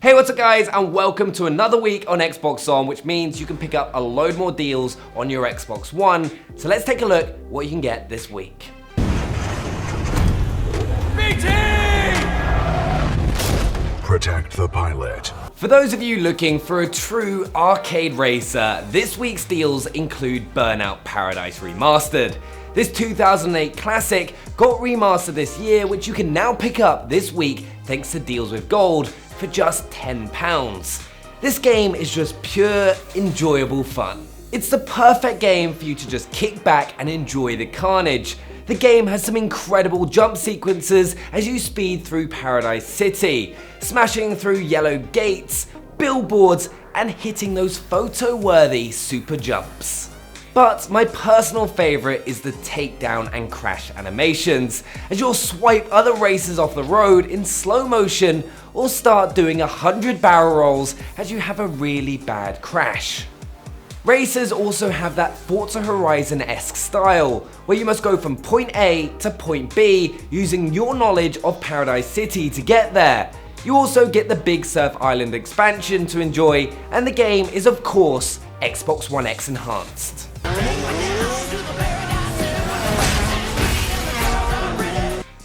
Hey, what's up guys, and welcome to another week on Xbox On, which means you can pick up a load more deals on your Xbox One. So let's take a look what you can get this week. Protect the pilot. For those of you looking for a true arcade racer, this week's deals include Burnout Paradise Remastered. This 2008 classic got remastered this year, which you can now pick up this week thanks to Deals with Gold for just £10. This game is just pure, enjoyable fun. It's the perfect game for you to just kick back and enjoy the carnage. The game has some incredible jump sequences as you speed through Paradise City, smashing through yellow gates, billboards, and hitting those photo-worthy super jumps. But my personal favourite is the takedown and crash animations, as you'll swipe other racers off the road in slow motion or start doing 100 barrel rolls as you have a really bad crash. Racers also have that Forza Horizon-esque style, where you must go from point A to point B using your knowledge of Paradise City to get there. You also get the Big Surf Island expansion to enjoy, and the game is of course Xbox One X enhanced.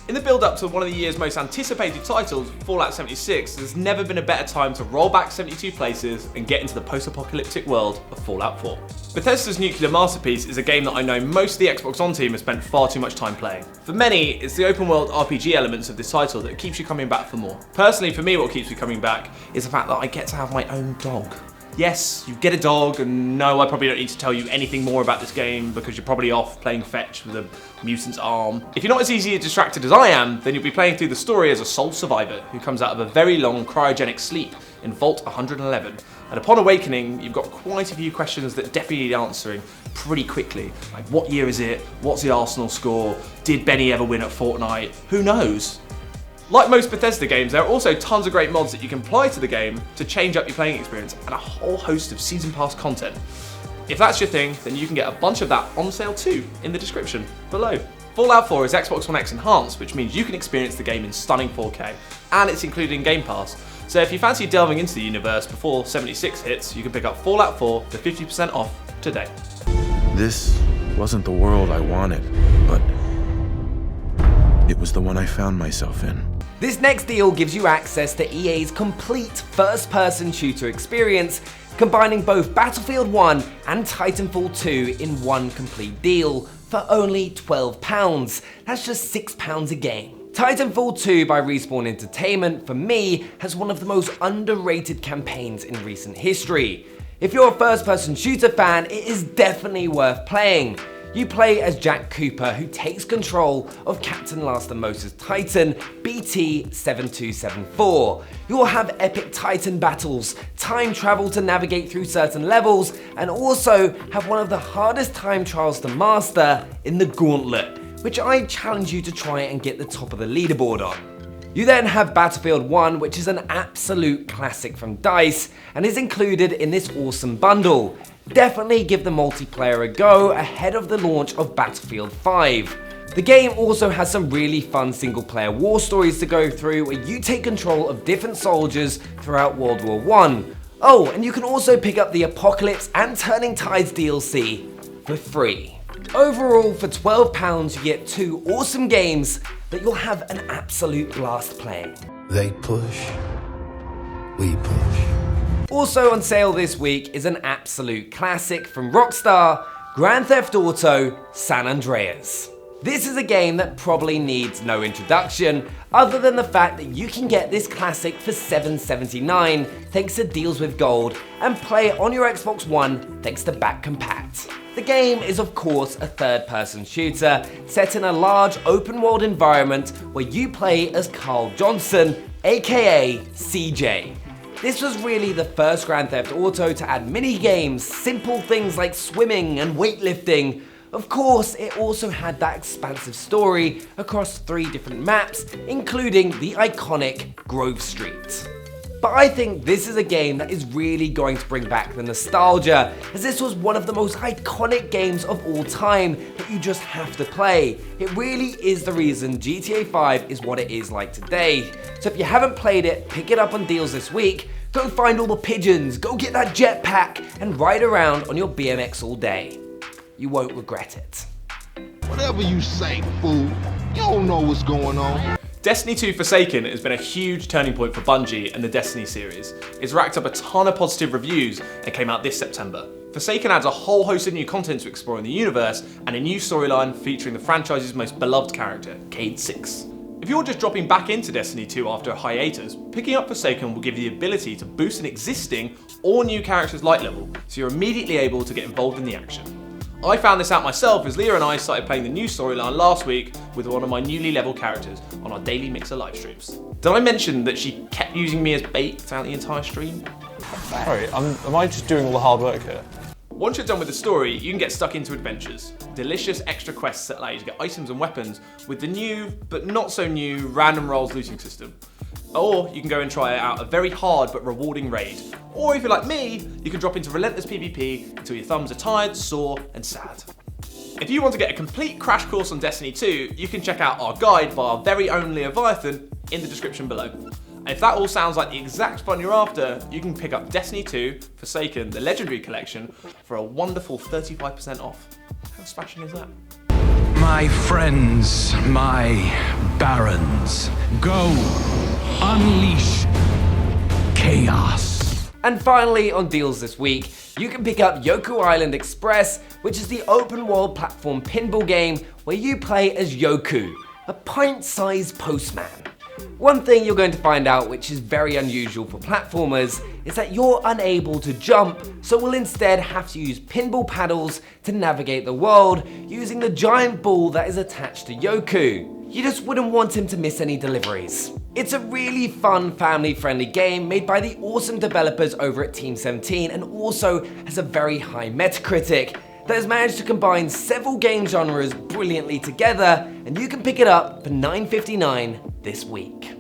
In the build-up to one of the year's most anticipated titles, Fallout 76, there's never been a better time to roll back 72 places and get into the post-apocalyptic world of Fallout 4. Bethesda's nuclear masterpiece is a game that I know most of the Xbox On team have spent far too much time playing. For many, it's the open-world RPG elements of this title that keeps you coming back for more. Personally, for me, what keeps me coming back is the fact that I get to have my own dog. Yes, you get a dog, and no, I probably don't need to tell you anything more about this game because you're probably off playing fetch with a mutant's arm. If you're not as easily distracted as I am, then you'll be playing through the story as a sole survivor who comes out of a very long cryogenic sleep in Vault 111. And upon awakening, you've got quite a few questions that definitely need answering pretty quickly. Like, what year is it? What's the Arsenal score? Did Benny ever win at Fortnite? Who knows? Like most Bethesda games, there are also tons of great mods that you can apply to the game to change up your playing experience, and a whole host of Season Pass content. If that's your thing, then you can get a bunch of that on sale too in the description below. Fallout 4 is Xbox One X enhanced, which means you can experience the game in stunning 4K, and it's included in Game Pass. So if you fancy delving into the universe before 76 hits, you can pick up Fallout 4 for 50% off today. This wasn't the world I wanted, but it was the one I found myself in. This next deal gives you access to EA's complete first-person shooter experience, combining both Battlefield 1 and Titanfall 2 in one complete deal for only £12. That's just £6 a game. Titanfall 2 by Respawn Entertainment, for me, has one of the most underrated campaigns in recent history. If you're a first-person shooter fan, it is definitely worth playing. You play as Jack Cooper, who takes control of Captain Lastimosa's Titan, BT-7274. You will have epic Titan battles, time travel to navigate through certain levels, and also have one of the hardest time trials to master in the Gauntlet, which I challenge you to try and get the top of the leaderboard on. You then have Battlefield 1, which is an absolute classic from DICE and is included in this awesome bundle. Definitely give the multiplayer a go ahead of the launch of Battlefield 5. The game also has some really fun single player war stories to go through where you take control of different soldiers throughout World War I. Oh, and you can also pick up the Apocalypse and Turning Tides DLC for free. Overall, for £12 you get two awesome games that you'll have an absolute blast playing. They push, we push. Also on sale this week is an absolute classic from Rockstar, Grand Theft Auto San Andreas. This is a game that probably needs no introduction, other than the fact that you can get this classic for $7.79 thanks to Deals with Gold, and play it on your Xbox One thanks to Back Compat. The game is of course a third-person shooter set in a large open-world environment where you play as Carl Johnson, aka CJ. This was really the first Grand Theft Auto to add mini-games, simple things like swimming and weightlifting. Of course, it also had that expansive story across 3 different maps, including the iconic Grove Street. But I think this is a game that is really going to bring back the nostalgia, as this was one of the most iconic games of all time that you just have to play. It really is the reason GTA 5 is what it is like today. So if you haven't played it, pick it up on deals this week, go find all the pigeons, go get that jetpack, and ride around on your BMX all day. You won't regret it. Whatever you say, fool, you don't know what's going on. Destiny 2 Forsaken has been a huge turning point for Bungie and the Destiny series. It's racked up a ton of positive reviews and came out this September. Forsaken adds a whole host of new content to explore in the universe and a new storyline featuring the franchise's most beloved character, Cayde 6. If you're just dropping back into Destiny 2 after a hiatus, picking up Forsaken will give you the ability to boost an existing or new character's light level, so you're immediately able to get involved in the action. I found this out myself as Leah and I started playing the new storyline last week with one of my newly leveled characters on our daily Mixer live streams. Did I mention that she kept using me as bait throughout the entire stream? Sorry, am I just doing all the hard work here? Once you're done with the story, you can get stuck into adventures. Delicious extra quests that allow you to get items and weapons with the new, but not so new, random rolls looting system. Or you can go and try out a very hard but rewarding raid. Or if you're like me, you can drop into relentless PvP until your thumbs are tired, sore, and sad. If you want to get a complete crash course on Destiny 2, you can check out our guide by our very own Leviathan in the description below. And if that all sounds like the exact fun you're after, you can pick up Destiny 2 Forsaken, the Legendary Collection, for a wonderful 35% off. How smashing is that? My friends, my barons, go unleash chaos. And finally, on deals this week, you can pick up Yoku Island Express, which is the open world platform pinball game where you play as Yoku, a pint-sized postman. One thing you're going to find out, which is very unusual for platformers, is that you're unable to jump, so will instead have to use pinball paddles to navigate the world using the giant ball that is attached to Yoku. You just wouldn't want him to miss any deliveries. It's a really fun, family-friendly game made by the awesome developers over at Team 17 and also has a very high Metacritic that has managed to combine several game genres brilliantly together, and you can pick it up for $9.59 this week.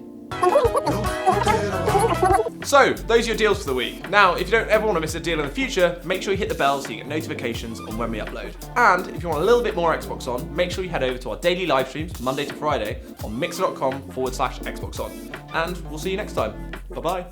So, those are your deals for the week. Now, if you don't ever want to miss a deal in the future, make sure you hit the bell so you get notifications on when we upload. And if you want a little bit more Xbox On, make sure you head over to our daily live streams, Monday to Friday, on mixer.com/Xbox On. And we'll see you next time. Bye-bye.